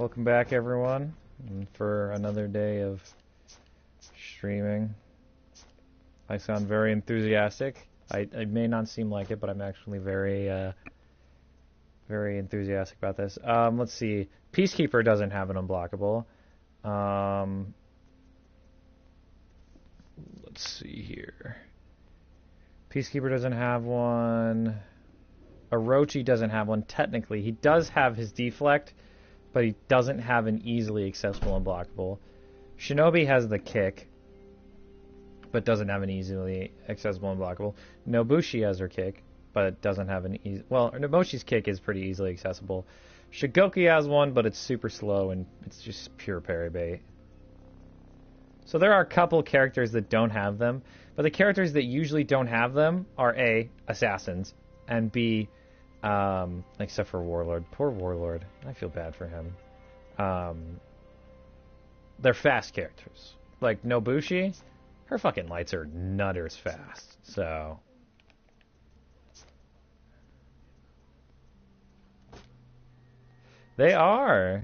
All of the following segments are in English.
Welcome back, everyone, for another day of streaming. I sound very enthusiastic. I may not seem like it, but I'm actually very enthusiastic about this. Let's see. Peacekeeper doesn't have an unblockable. Let's see here. Peacekeeper doesn't have one. Orochi doesn't have one. Technically, he does have his deflect, but he doesn't have an easily accessible unblockable. Shinobi has the kick, but doesn't have an easily accessible unblockable. Nobushi has her kick, but doesn't have an easy... Well, Nobushi's kick is pretty easily accessible. Shigoki has one, but it's super slow, and it's just pure parry bait. So there are a couple characters that don't have them, but the characters that usually don't have them are A, assassins, and B, except for Warlord. Poor Warlord. I feel bad for him. They're fast characters. Like Nobushi, her fucking lights are nutters fast, so... They are.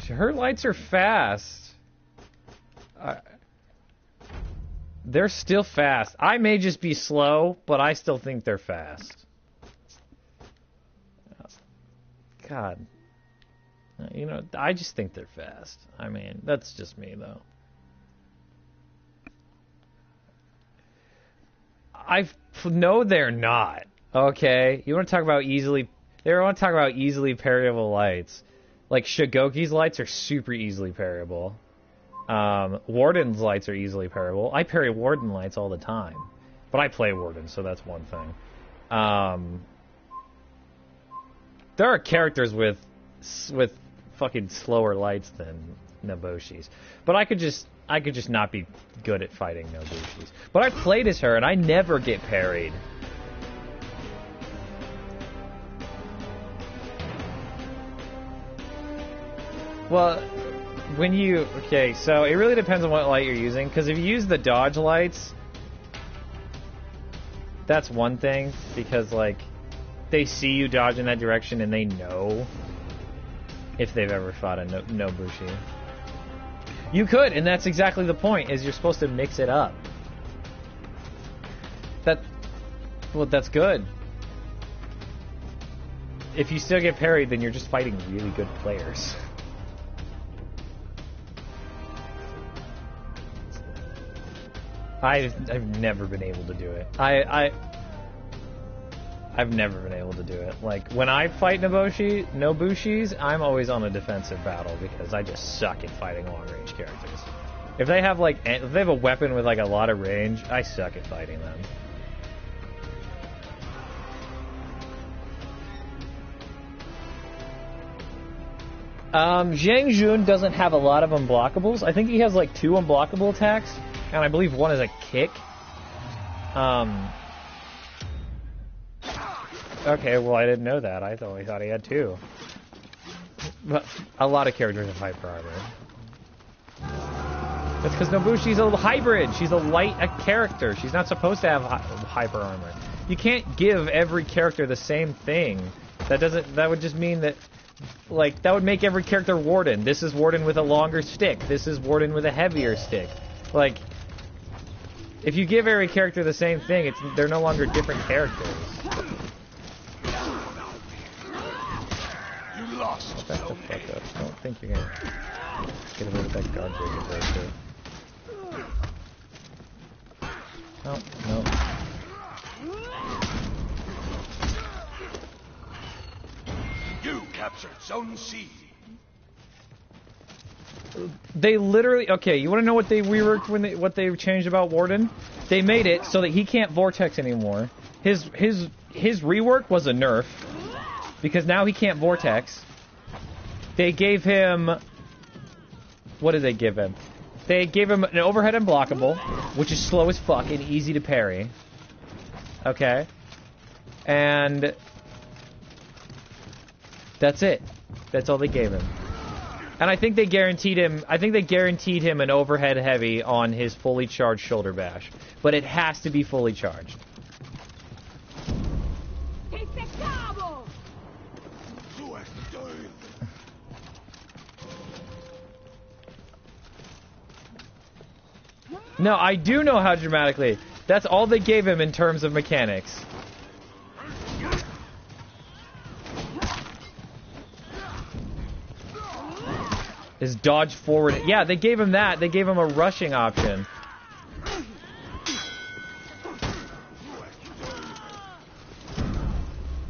Her lights are fast. They're still fast. I may just be slow, but I still think they're fast. God. You know, I just think they're fast. I mean, that's just me, though. No, they're not. Okay? You want to talk about easily... They want to talk about easily parryable lights. Like, Shigoki's lights are super easily parryable. Warden's lights are easily parryable. I parry Warden lights all the time. But I play Warden, so that's one thing. There are characters with fucking slower lights than Nobushi's. But I could just not be good at fighting Nobushi's. But I played as her, and I never get parried. Well, when you... Okay, so it really depends on what light you're using, because if you use the dodge lights, that's one thing, because, like, they see you dodge in that direction and they know if they've ever fought a Nobushi. You could, and that's exactly the point, is you're supposed to mix it up. Well, that's good. If you still get parried, then you're just fighting really good players. I've never been able to do it. I've never been able to do it. Like, when I fight Nobushis, I'm always on a defensive battle because I just suck at fighting long-range characters. If they have, like, if they have a weapon with, like, a lot of range, I suck at fighting them. Zhang Jun doesn't have a lot of unblockables. I think he has, like, 2 unblockable attacks. And I believe one is a kick. Okay, well, I didn't know that. I only thought he had 2. But a lot of characters have hyper armor. That's because Nobushi's a hybrid. She's a character. She's not supposed to have hyper armor. You can't give every character the same thing. That would just mean that, like, that would make every character Warden. This is Warden with a longer stick. This is Warden with a heavier stick. Like, if you give every character the same thing, they're no longer different characters. You lost. Back the fuck up. I don't think you're gonna get away with that guard breaker very quick. Oh, no. You captured Zone C. They literally... Okay, you want to know what they reworked what they changed about Warden? They made it so that he can't vortex anymore. His rework was a nerf because now he can't vortex. They gave him... What did they give him? They gave him an overhead unblockable, which is slow as fuck and easy to parry. Okay. And that's it. That's all they gave him. And I think they guaranteed him an overhead heavy on his fully charged shoulder bash. But it has to be fully charged. You No, I do know how dramatically. That's all they gave him in terms of mechanics. Is dodge forward. Yeah, they gave him that. They gave him a rushing option.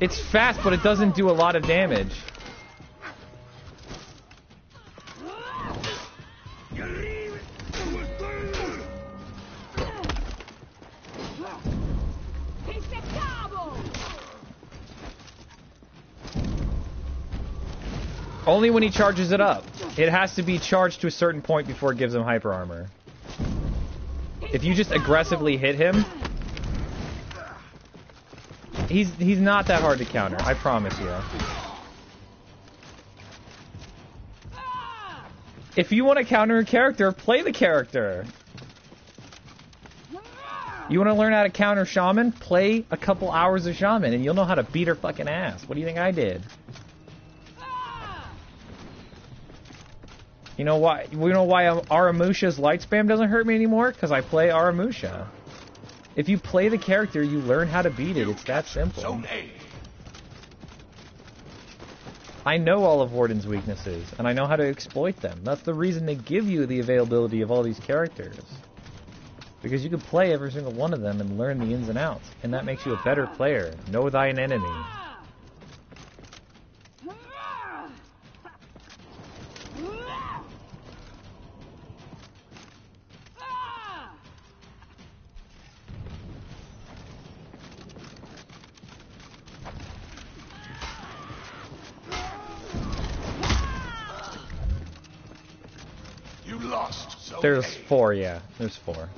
It's fast, but it doesn't do a lot of damage. Only when he charges it up. It has to be charged to a certain point before it gives him hyper armor. If you just aggressively hit him, he's not that hard to counter, I promise you. If you want to counter a character, play the character. You want to learn how to counter Shaman? Play a couple hours of Shaman and you'll know how to beat her fucking ass. What do you think I did? You know why? Aramusha's light spam doesn't hurt me anymore? Because I play Aramusha. If you play the character, you learn how to beat it. It's that simple. I know all of Warden's weaknesses, and I know how to exploit them. That's the reason they give you the availability of all these characters. Because you can play every single one of them and learn the ins and outs. And that makes you a better player. Know thine enemy. There's 4, yeah. There's 4.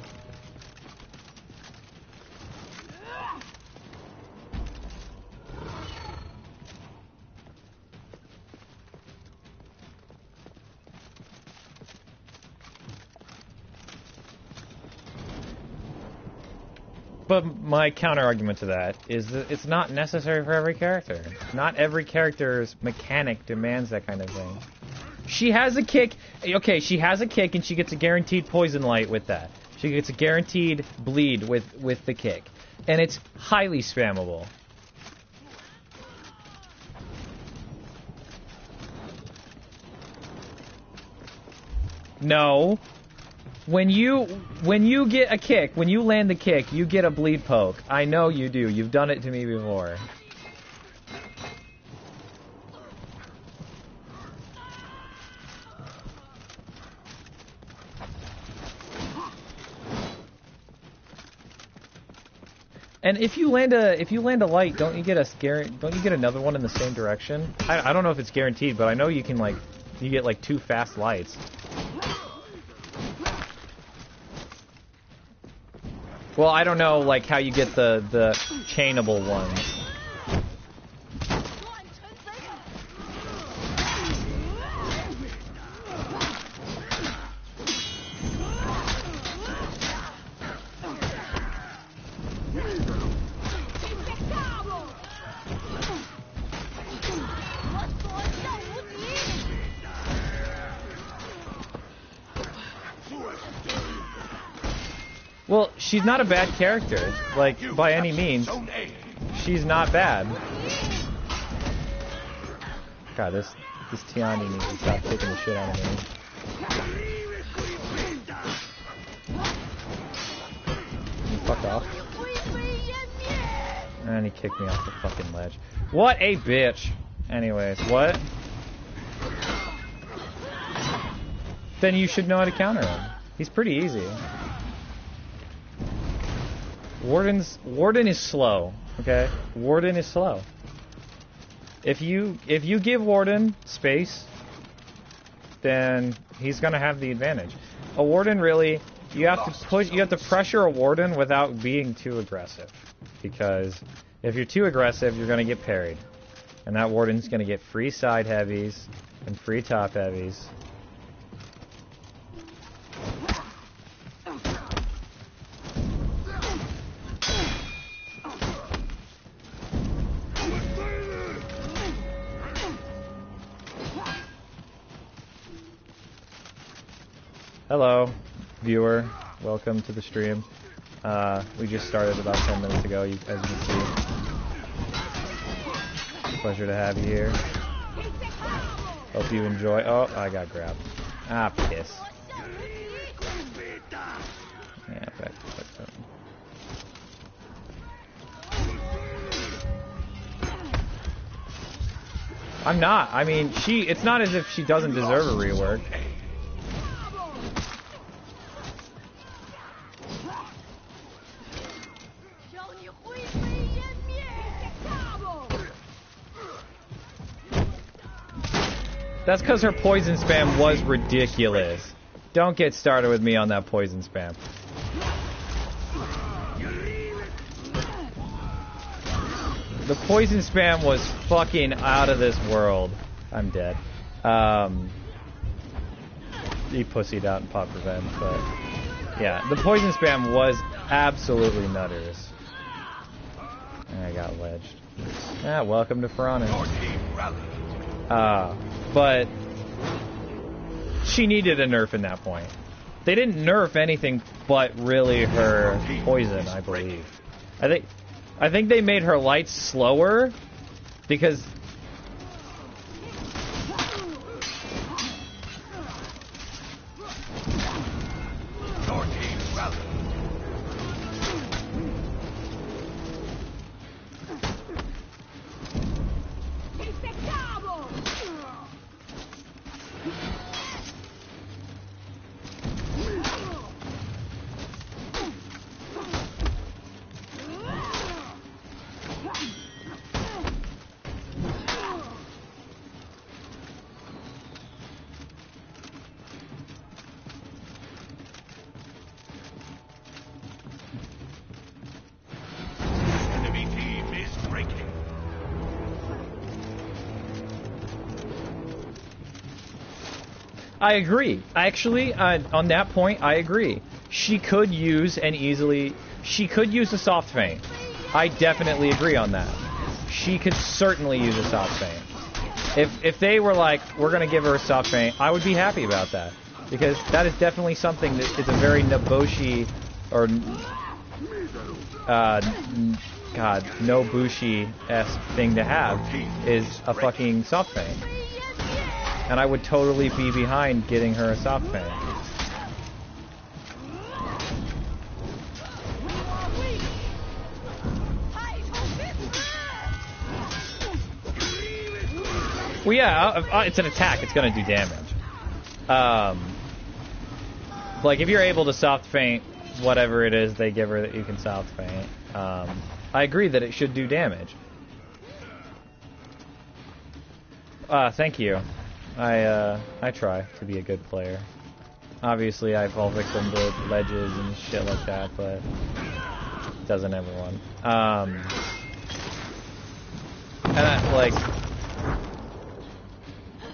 But my counter argument to that is that it's not necessary for every character. Not every character's mechanic demands that kind of thing. She has a kick. Okay, she has a kick and she gets a guaranteed poison light with that. She gets a guaranteed bleed with the kick. And it's highly spammable. No. When you get a kick, when you land the kick, you get a bleed poke. I know you do. You've done it to me before. And if you land a light, don't you get another one in the same direction? I don't know if it's guaranteed, but I know you can you get like 2 fast lights. Well, I don't know like how you get the chainable ones. Well, she's not a bad character, like, by any means. She's not bad. God, this Tiani needs to stop kicking the shit out of me. Fuck off. And he kicked me off the fucking ledge. What a bitch! Anyways, what? Then you should know how to counter him. He's pretty easy. Warden is slow, okay? Warden is slow. If you give Warden space, then he's gonna have the advantage. A Warden really, you have to pressure a Warden without being too aggressive. Because if you're too aggressive, you're gonna get parried. And that Warden's gonna get free side heavies and free top heavies. Hello, viewer. Welcome to the stream. We just started about 10 minutes ago, as you can see. Pleasure to have you here. Hope you enjoy. Oh, I got grabbed. Ah, piss. Yeah, back. I'm not. I mean, it's not as if she doesn't deserve a rework. That's because her poison spam was ridiculous. Don't get started with me on that poison spam. The poison spam was fucking out of this world. I'm dead. He pussied out and popped revenge, but yeah, the poison spam was absolutely nutters. I got wedged. Ah, welcome to Piranha. But she needed a nerf in that point. They didn't nerf anything but really her poison, I believe. I think they made her lights slower because I agree. Actually, on that point, I agree. She could use a soft feint. I definitely agree on that. She could certainly use a soft feint. If they were like, we're going to give her a soft feint, I would be happy about that. Because that is definitely something that is a very Nobushi, or, Nobushi-esque thing to have, is a fucking soft feint. And I would totally be behind getting her a soft feint. Well, yeah, it's an attack. It's going to do damage. Like, if you're able to soft feint whatever it is they give her that you can soft feint, I agree that it should do damage. Thank you. I try to be a good player. Obviously, I fall victim to ledges and shit like that, but doesn't everyone.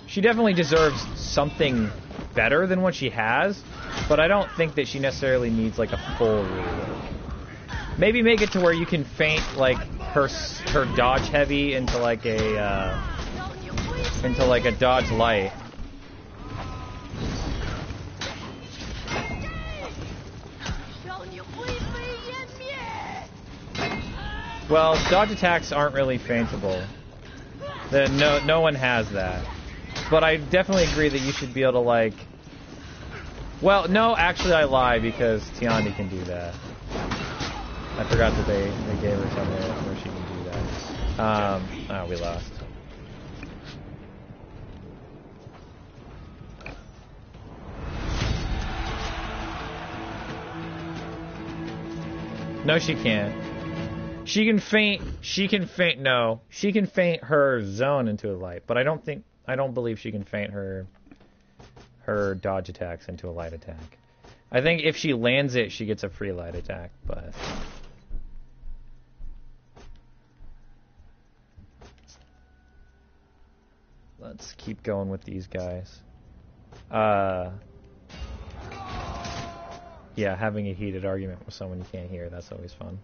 She definitely deserves something better than what she has, but I don't think that she necessarily needs, like, a full rework. Maybe make it to where you can feint, like, her dodge heavy into, like, a dodge light. Well, dodge attacks aren't really feintable. No one has that. But I definitely agree that you should be able to, like... Well, no, actually I lie, because Tiandi can do that. I forgot that they gave her something where she can do that. Oh, we lost. No, she can't. She can feint her zone into a light, but I don't believe she can feint her dodge attacks into a light attack. I think if she lands it, she gets a free light attack, but let's keep going with these guys. Yeah, having a heated argument with someone you can't hear, that's always fun.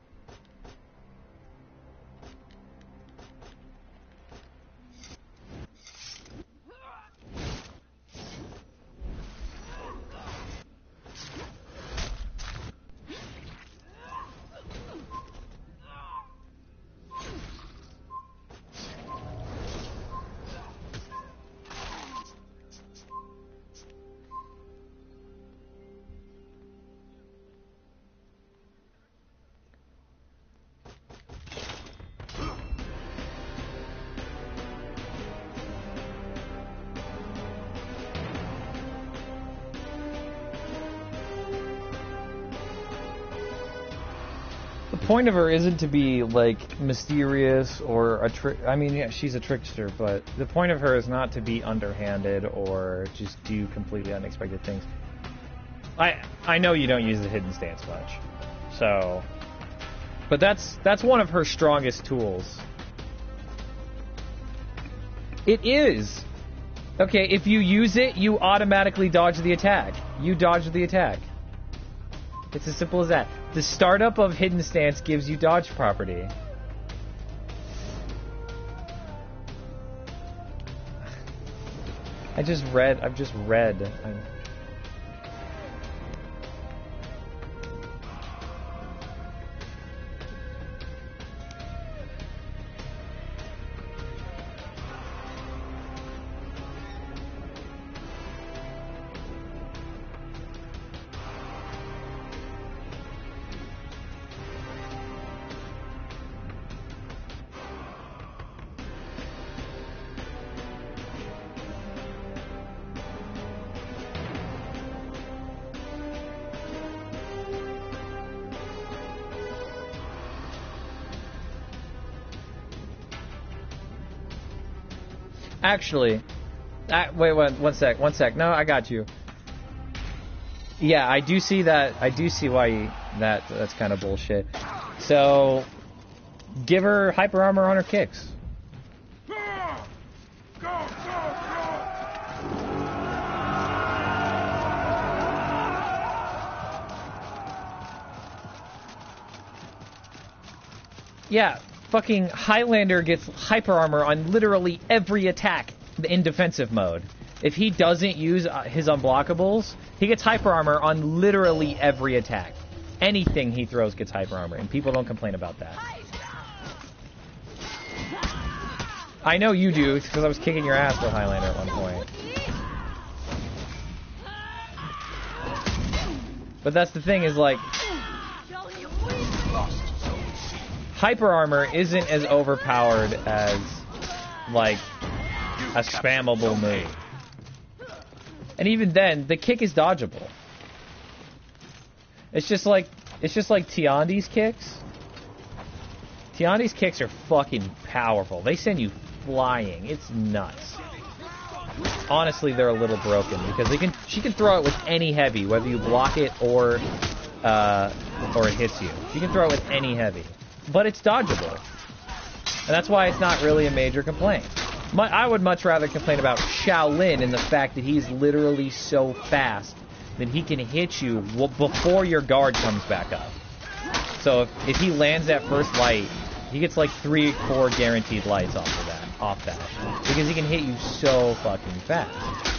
point of her isn't to be, like, mysterious or a trick. I mean, yeah, she's a trickster, but the point of her is not to be underhanded or just do completely unexpected things. I know you don't use the hidden stance much, so... But that's one of her strongest tools. It is! Okay, if you use it, you automatically dodge the attack. You dodge the attack. It's as simple as that. The startup of hidden stance gives you dodge property. I've just read. Actually, wait, one sec. No, I got you. Yeah, I do see that. I do see why that's kind of bullshit. So, give her hyper armor on her kicks. Yeah. Fucking Highlander gets hyper armor on literally every attack in defensive mode. If he doesn't use his unblockables, he gets hyper armor on literally every attack. Anything he throws gets hyper armor, and people don't complain about that. I know you do, because I was kicking your ass with Highlander at one point. But that's the thing, is like... Hyper armor isn't as overpowered as, like, a spammable move. And even then, the kick is dodgeable. It's just like Tiandi's kicks. Tiandi's kicks are fucking powerful. They send you flying. It's nuts. Honestly, they're a little broken because she can throw it with any heavy, whether you block it or it hits you. She can throw it with any heavy. But it's dodgeable. And that's why it's not really a major complaint. I would much rather complain about Shaolin and the fact that he's literally so fast that he can hit you before your guard comes back up. So if he lands that first light, he gets like 3-4 guaranteed lights off that. Because he can hit you so fucking fast.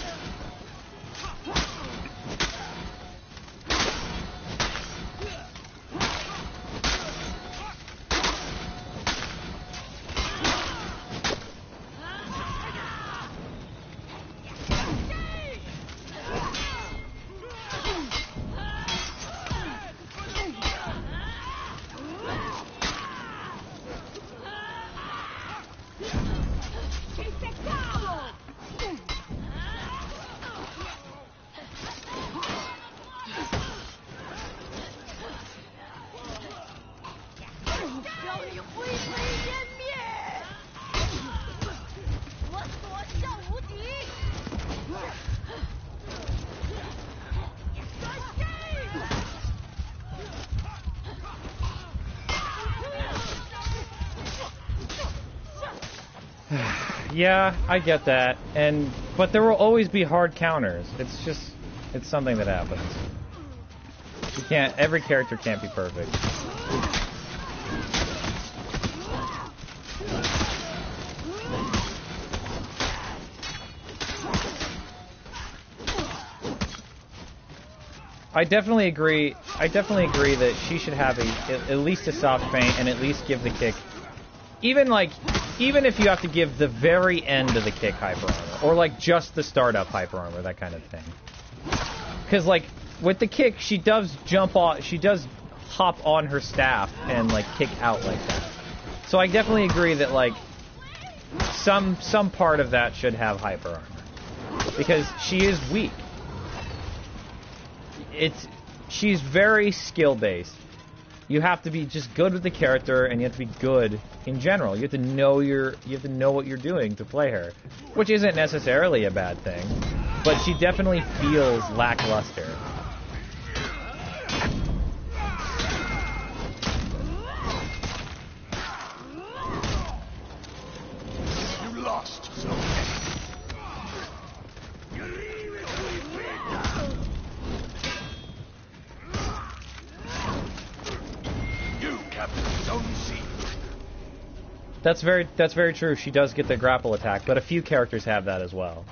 Yeah, I get that, but there will always be hard counters. It's something that happens. Every character can't be perfect. I definitely agree that she should have at least a soft feint and at least give the kick. Even if you have to give the very end of the kick hyper armor, or like just the startup hyper armor, that kind of thing. Because like with the kick, she does hop on her staff and like kick out like that. So I definitely agree that like some part of that should have hyper armor, because she is weak. She's very skill based. You have to be just good with the character, and you have to be good in general. You have to know what you're doing to play her, which isn't necessarily a bad thing, but she definitely feels lackluster. You lost, so you captured Zone C. That's very true. She does get the grapple attack, but a few characters have that as well.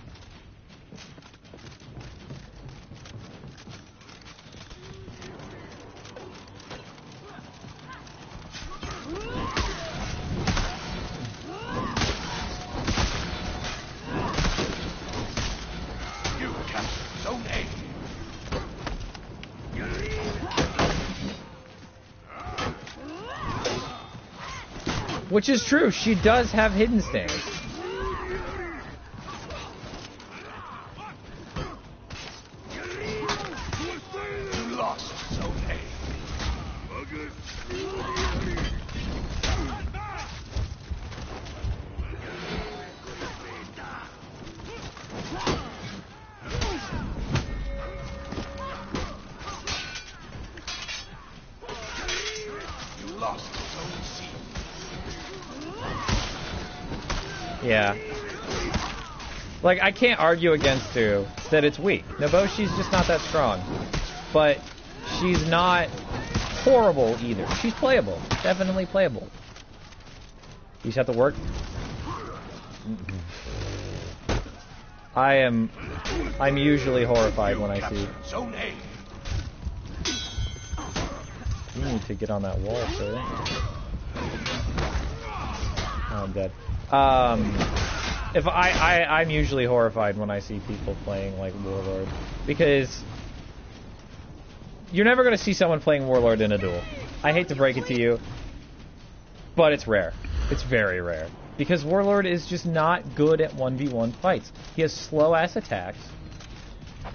You captured Zone A. Which is true. She does have hidden stance. You lost, Zone A. You lost, Zone C. Yeah. Like, I can't argue against her that it's weak. Noboshi's just not that strong. But she's not horrible either. She's playable. Definitely playable. You just have to work. I'm usually horrified when I see... Zone A. You need to get on that wall, sir. Oh, I'm dead. If I'm usually horrified when I see people playing like Warlord, because you're never going to see someone playing Warlord in a duel. I hate to break it to you, but it's rare. It's very rare. Because Warlord is just not good at 1v1 fights. He has slow-ass attacks.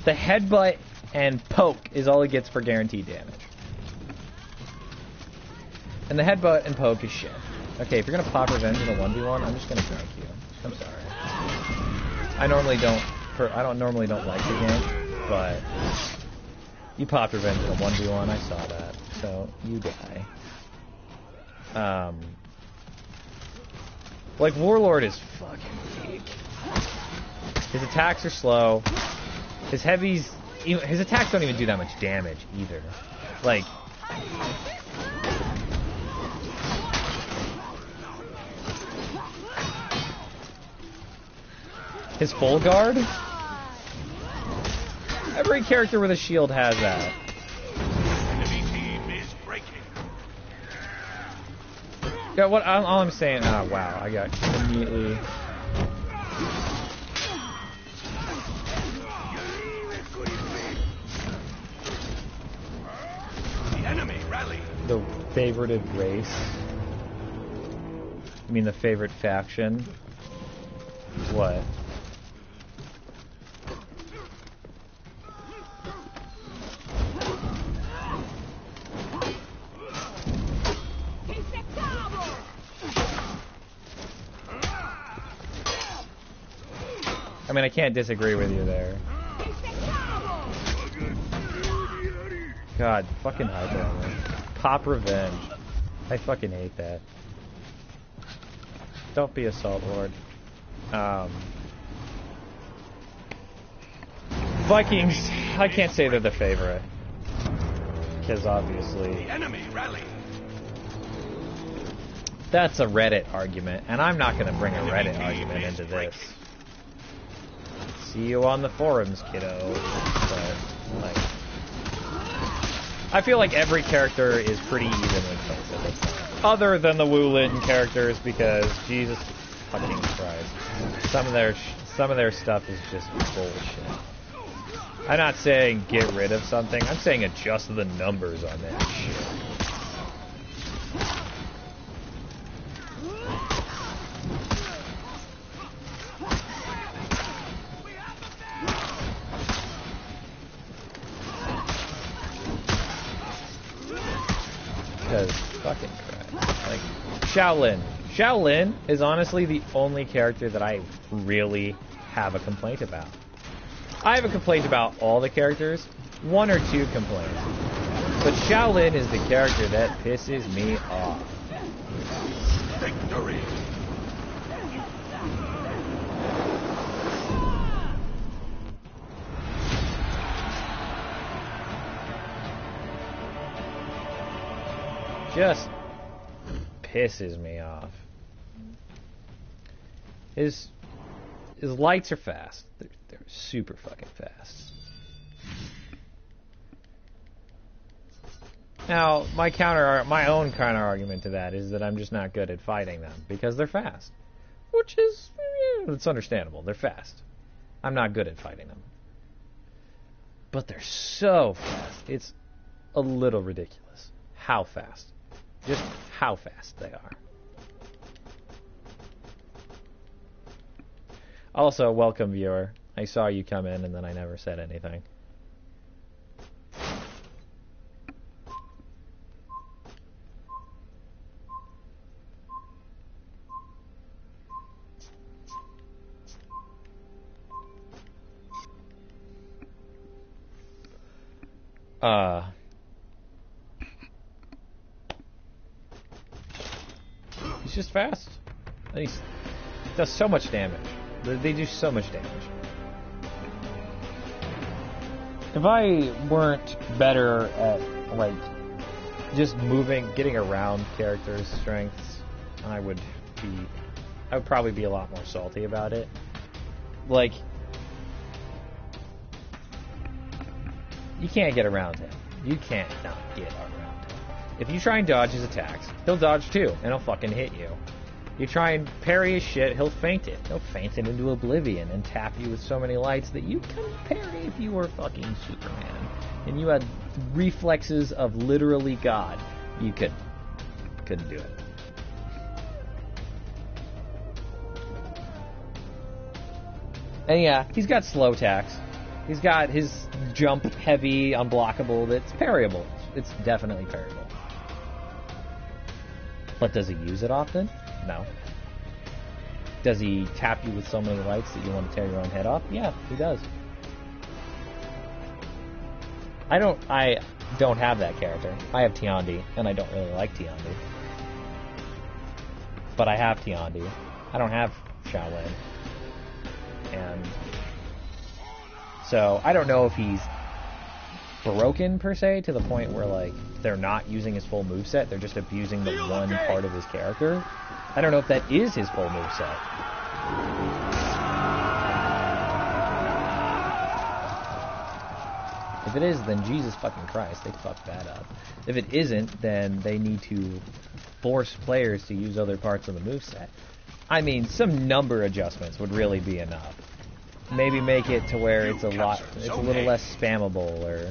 The headbutt and poke is all he gets for guaranteed damage. And the headbutt and poke is shit. Okay, if you're gonna pop revenge in a 1v1, I'm just gonna gank you. I'm sorry. I normally don't like the gank, but you popped revenge in a 1v1, I saw that. So you die. Like Warlord is fucking weak. His attacks are slow. His heavies, his attacks don't even do that much damage either. Like, his full guard? Every character with a shield has that. Enemy team is breaking. Yeah, all I'm saying, oh wow, I got immediately... The enemy rally. The favorited race? You mean the favorite faction? What? I mean, I can't disagree with you there. God, fucking hyper armor. Pop revenge. I fucking hate that. Don't be a Salt Lord. Vikings, I can't say they're the favorite. Because obviously... The enemy rally. That's a Reddit argument, and I'm not going to bring a Reddit argument into this. See you on the forums, kiddo. But, like, I feel like every character is pretty evenly played at this time. Other than the Wulin characters, because Jesus fucking Christ, some of their stuff is just bullshit. I'm not saying get rid of something. I'm saying adjust the numbers on that shit. fucking Christ. Like, Shaolin. Shaolin is honestly the only character that I really have a complaint about. I have a complaint about all the characters, 1 or 2 complaints. But Shaolin is the character that pisses me off. Victory! Just pisses me off. His lights are fast. They're super fucking fast. Now, my own counter argument to that is that I'm just not good at fighting them because they're fast, which is it's understandable. They're fast. I'm not good at fighting them, but they're so fast. It's a little ridiculous how fast. Just how fast they are. Also, welcome, viewer. I saw you come in and then I never said anything. He's just fast. He does so much damage. They do so much damage. If I weren't better at, like, just moving, getting around characters' strengths, I would probably be a lot more salty about it. Like, you can't get around him. You can't not get around him. If you try and dodge his attacks, he'll dodge too, and he'll fucking hit you. You try and parry his shit, he'll feint it. He'll feint it into oblivion and tap you with so many lights that you couldn't parry if you were fucking Superman. And you had reflexes of literally God. You couldn't do it. And yeah, he's got slow attacks. He's got his jump heavy, unblockable, that's parryable. It's definitely parryable. But does he use it often? No. Does he tap you with so many lights that you want to tear your own head off? Yeah, he does. I don't have that character. I have Tiandi, and I don't really like Tiandi. But I have Tiandi. I don't have Shaolin. And so I don't know if he's broken per se to the point where like they're not using his full moveset, they're just abusing the one part of his character. I don't know if that is his full moveset. If it is, then Jesus fucking Christ, they fucked that up. If it isn't, then they need to force players to use other parts of the moveset. I mean, some number adjustments would really be enough. Maybe make it to where it's a little less spammable, or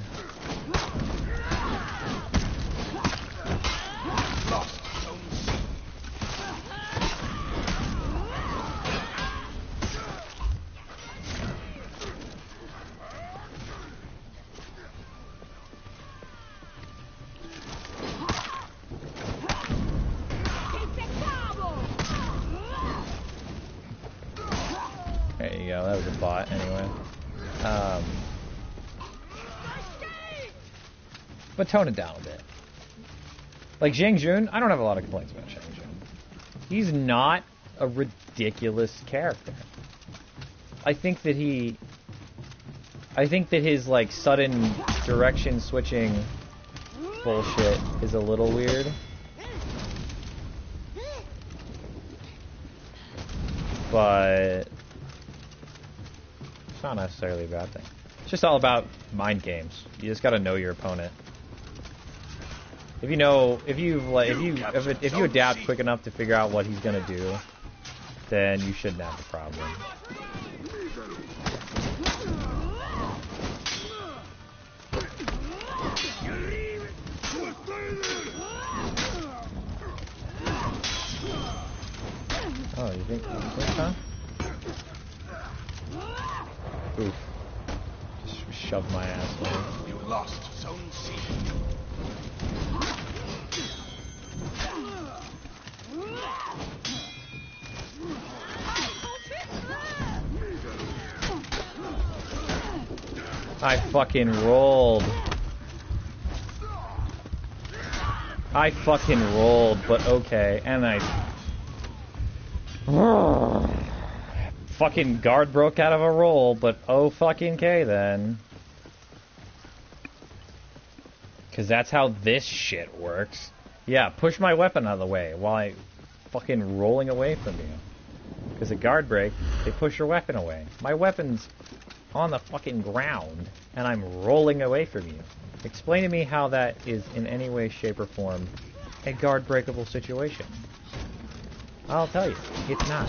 there you go, that was a bot anyway. But tone it down a bit. Like Zhang Jun, I don't have a lot of complaints about Zhang Jun. He's not a ridiculous character. I think that his like sudden direction switching bullshit is a little weird. But it's not necessarily a bad thing. It's just all about mind games. You just gotta know your opponent. If you adapt quick enough to figure out what he's gonna do, then you shouldn't have a problem. Oh, you think huh? Oof. Just shoved my ass away. You lost Zone C. I fucking rolled. I fucking rolled, but okay. And I... fucking guard broke out of a roll, but oh fucking K then. Because that's how this shit works. Yeah, push my weapon out of the way while I fucking rolling away from you. Because a guard break, they push your weapon away. My weapon's on the fucking ground, and I'm rolling away from you. Explain to me how that is in any way, shape, or form a guard breakable situation. I'll tell you, it's not.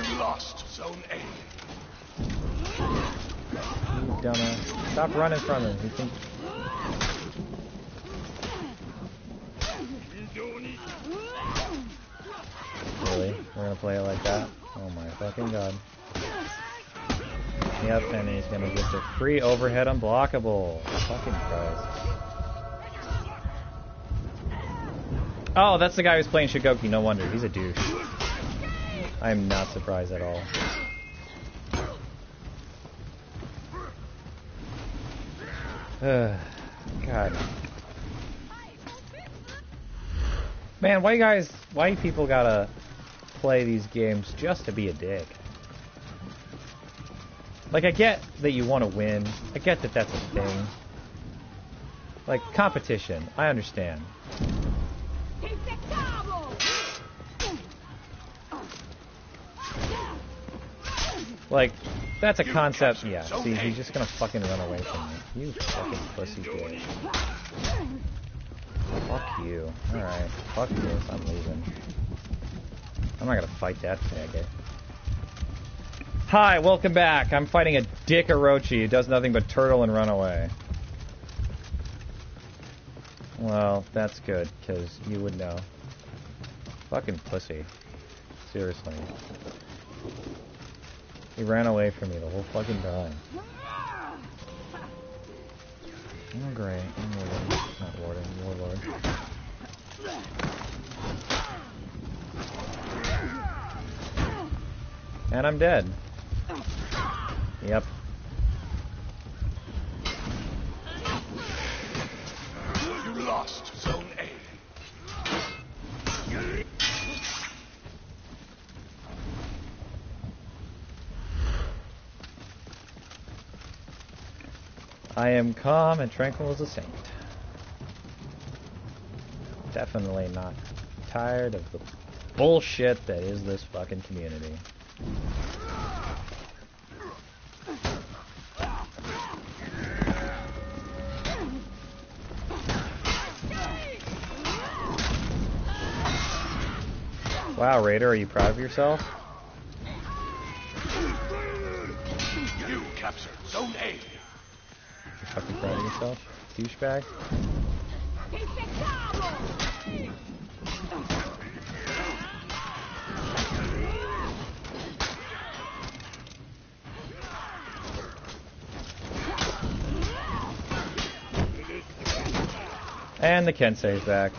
You lost Zone A. You dumbass. Stop running from him. You think... Really? We're gonna play it like that? Oh my fucking god. Yep, and he's gonna get the free overhead unblockable. Fucking Christ. Oh, that's the guy who's playing Shigoki, no wonder. He's a douche. I am not surprised at all. God. Man, why you people gotta play these games just to be a dick? Like, I get that you want to win. I get that that's a thing. Like, competition. I understand. Like, that's a concept. Yeah, see, he's just gonna fucking run away from me. You fucking pussy bitch. Fuck you. Alright. Fuck this. I'm leaving. I'm not gonna fight that faggot. Hi, welcome back. I'm fighting a dick Orochi who does nothing but turtle and run away. Well, that's good, because you would know. Fucking pussy. Seriously. He ran away from me the whole fucking time. Oh, great. I'm warden. Not warden, warlord. And I'm dead. Yep. You lost Zone A. I am calm and tranquil as a saint. Definitely not tired of the bullshit that is this fucking community. Wow, Raider, are you proud of yourself? You captured Zone A. You fucking proud of yourself, douchebag? And the Kensei's back.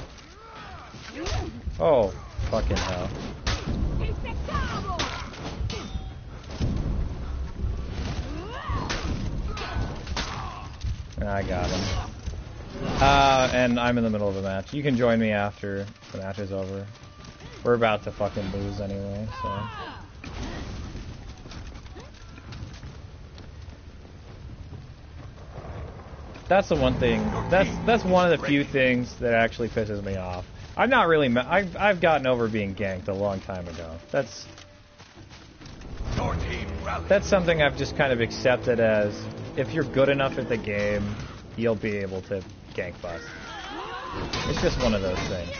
Oh, fucking hell. I got him. And I'm in the middle of a match. You can join me after the match is over. We're about to fucking lose anyway, so... That's the one thing. That's one of the few things that actually pisses me off. I'm not really. I've gotten over being ganked a long time ago. That's something I've just kind of accepted as if you're good enough at the game, you'll be able to gank bust. It's just one of those things.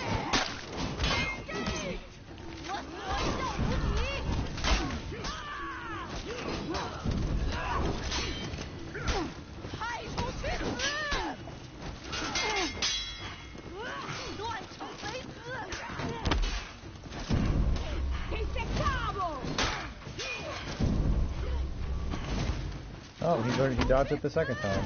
Oh, he dodged it the second time.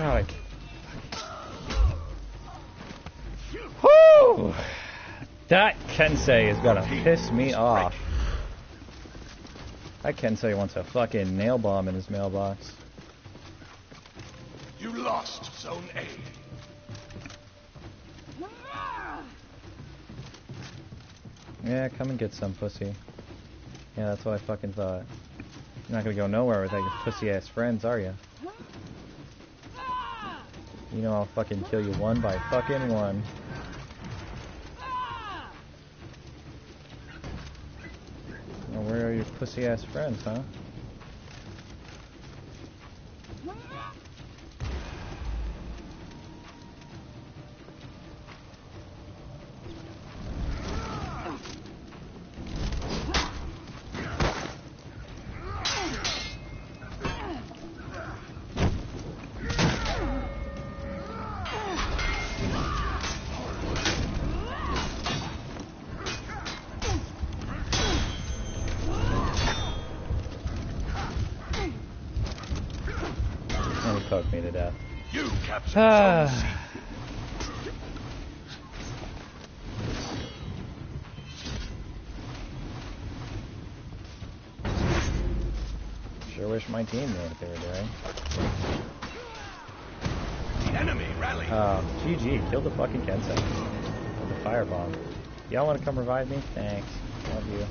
Oh, whoo! That Kensei is gonna piss me off. That Kensei wants a fucking nail bomb in his mailbox. You lost Zone A. Yeah, come and get some, pussy. Yeah, that's what I fucking thought. You're not gonna go nowhere without your pussy-ass friends, are you? You know I'll fucking kill you one by fucking one. Well, where are your pussy-ass friends, huh? Poked me to death. You captured Zone C. Sure wish my team knew what they were doing. The enemy rallied. GG, killed the fucking Kensei. With the firebomb. Y'all wanna come revive me? Thanks. Love you.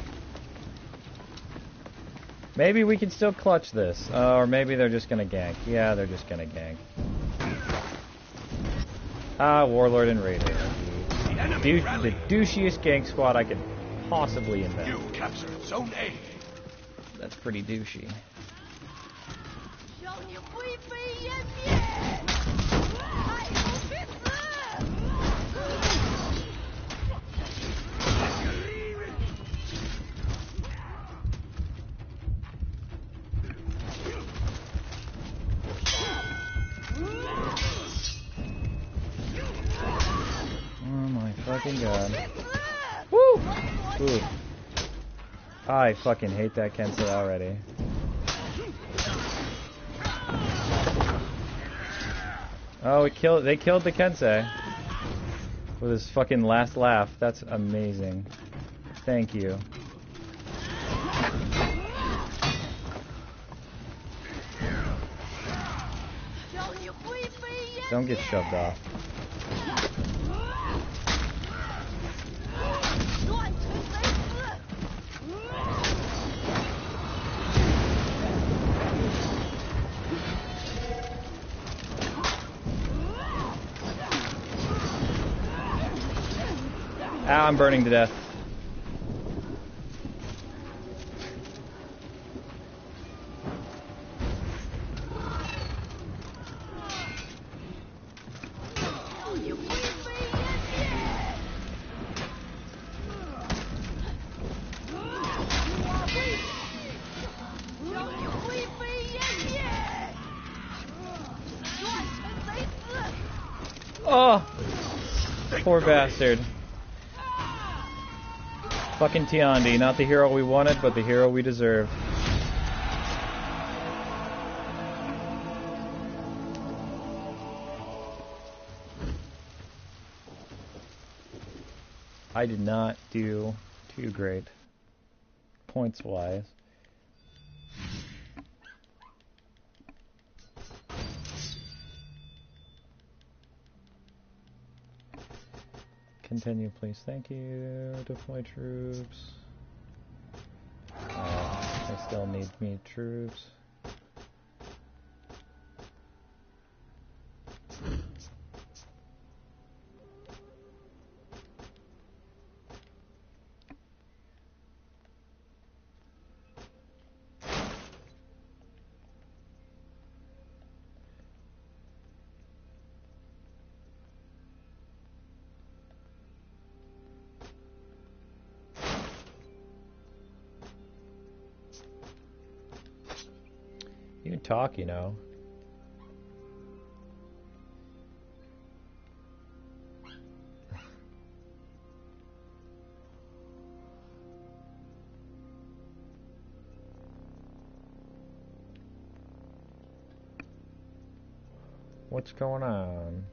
Maybe we can still clutch this. Or maybe they're just gonna gank. Yeah, they're just gonna gank. Warlord and Raider. The douchiest gank squad I could possibly invent. You captured Zone A. That's pretty douchey. Fucking god. Woo! Ooh. I fucking hate that Kensei already. Oh, they killed the Kensei. With his fucking last laugh. That's amazing. Thank you. Don't get shoved off. I'm burning to death. Oh! Poor bastard. Fucking Tiandi, not the hero we wanted, but the hero we deserve. I did not do too great, points-wise. Continue, please. Thank you. Deploy troops. They still need me troops. You can talk, you know. What's going on?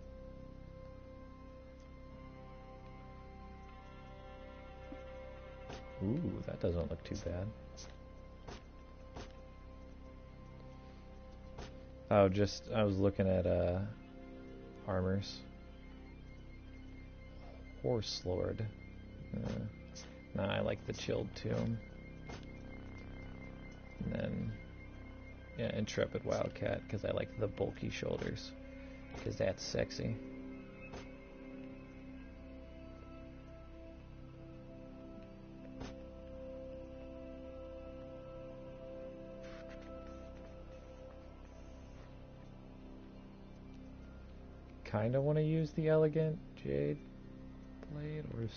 Ooh, that doesn't look too bad. Oh, I was looking at armors. Horse Lord. Nah, I like the Chilled Tomb. And then, yeah, Intrepid Wildcat, because I like the bulky shoulders. Because that's sexy. Kinda want to use the Elegant Jade Blade or